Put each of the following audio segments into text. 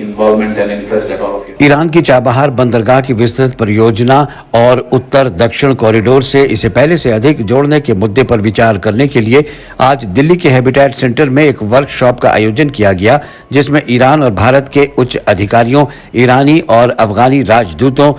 involvement and interest that all of you. Iran की Chabahar बंदरगाह की विस्तृत परियोजना और उत्तर दक्षिण कॉरिडोर से इसे पहले से अधिक जोड़ने के मुद्दे पर विचार करने के लिए आज दिल्ली के हैबिटेट सेंटर में एक वर्कशॉप का आयोजन किया गया, जिसमें ईरान और भारत के उच्च अधिकारियों, ईरानी और अफगानी राजदूतों,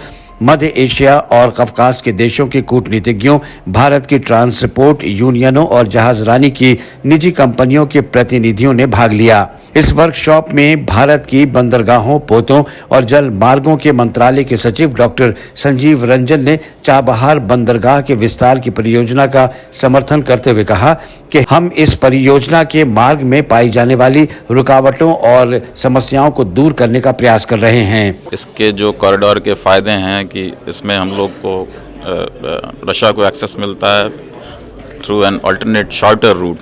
मध्य एशिया और कफकास के देशों के कूटनीतिज्ञों, भारत की ट्रांसपोर्ट यूनियनों और जहाजरानी की निजी कंपनियों के प्रतिनिधियों ने भाग लिया। इस वर्कशॉप में भारत की बंदरगाहों, पोतों और जल मार्गों के मंत्रालय के सचिव डॉक्टर संजीव रंजन ने चाबहार बंदरगाह के विस्तार की परियोजना का समर्थन करते हुए कहा कि हम इस परियोजना के मार्ग में पाई जाने वाली रुकावटों और समस्याओं को दूर करने का प्रयास कर रहे हैं। इसके जो कॉरिडोर के फ़ायदे हैं कि इसमें हम लोग को रशिया को एक्सेस मिलता है through an alternate shorter route,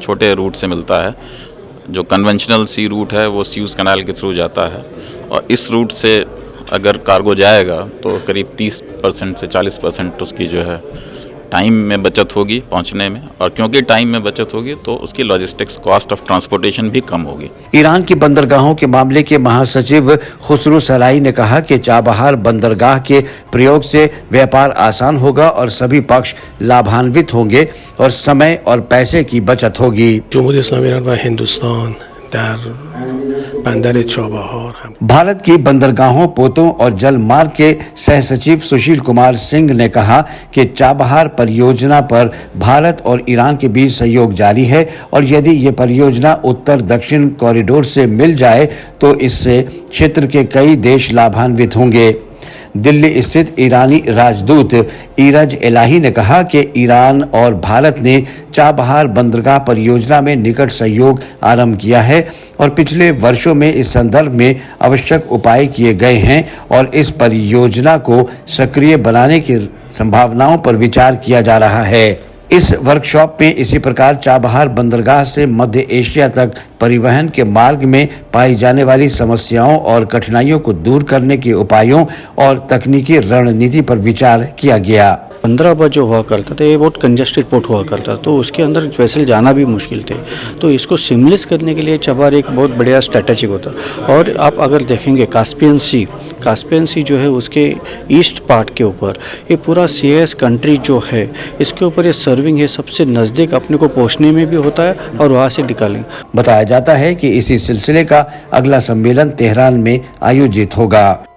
छोटे रूट से मिलता है। जो कन्वेंशनल सी रूट है वो स्यूज़ कैनाल के थ्रू जाता है, और इस रूट से अगर कार्गो जाएगा तो करीब 30% से 40% उसकी जो है टाइम में बचत होगी पहुंचने में, और क्योंकि टाइम में बचत होगी तो उसकी लॉजिस्टिक्स कॉस्ट ऑफ ट्रांसपोर्टेशन भी कम होगी। ईरान की बंदरगाहों के मामले के महासचिव खुसरू सराई ने कहा कि चाबहार बंदरगाह के प्रयोग से व्यापार आसान होगा और सभी पक्ष लाभान्वित होंगे और समय और पैसे की बचत होगी। जमहूरी इस्लामी ईरान व हिंदुस्तान बंदर चाबहार भारत की बंदरगाहों, पोतों और जल मार्ग के सह सचिव सुशील कुमार सिंह ने कहा कि चाबहार परियोजना पर भारत और ईरान के बीच सहयोग जारी है, और यदि ये परियोजना उत्तर दक्षिण कॉरिडोर से मिल जाए तो इससे क्षेत्र के कई देश लाभान्वित होंगे। दिल्ली स्थित ईरानी राजदूत इरज इलाही ने कहा कि ईरान और भारत ने चाबहार बंदरगाह परियोजना में निकट सहयोग आरंभ किया है और पिछले वर्षों में इस संदर्भ में आवश्यक उपाय किए गए हैं और इस परियोजना को सक्रिय बनाने की संभावनाओं पर विचार किया जा रहा है। इस वर्कशॉप में इसी प्रकार चाबहार बंदरगाह से मध्य एशिया तक परिवहन के मार्ग में पाई जाने वाली समस्याओं और कठिनाइयों को दूर करने के उपायों और तकनीकी रणनीति पर विचार किया गया। 15 जो हुआ करता था ये बहुत कंजेस्टेड पोर्ट हुआ करता, तो उसके अंदर वेसल जाना भी मुश्किल थे, तो इसको सिमलेस करने के लिए चाबहार एक बहुत बढ़िया स्ट्रैटेजिक होता। और आप अगर देखेंगे कास्पियन सी जो है उसके ईस्ट पार्ट के ऊपर ये पूरा सीएस कंट्री जो है इसके ऊपर ये सर्विंग है, सबसे नज़दीक अपने को पहुंचने में भी होता है और वहाँ से निकालेंगे। बताया जाता है कि इसी सिलसिले का अगला सम्मेलन तेहरान में आयोजित होगा।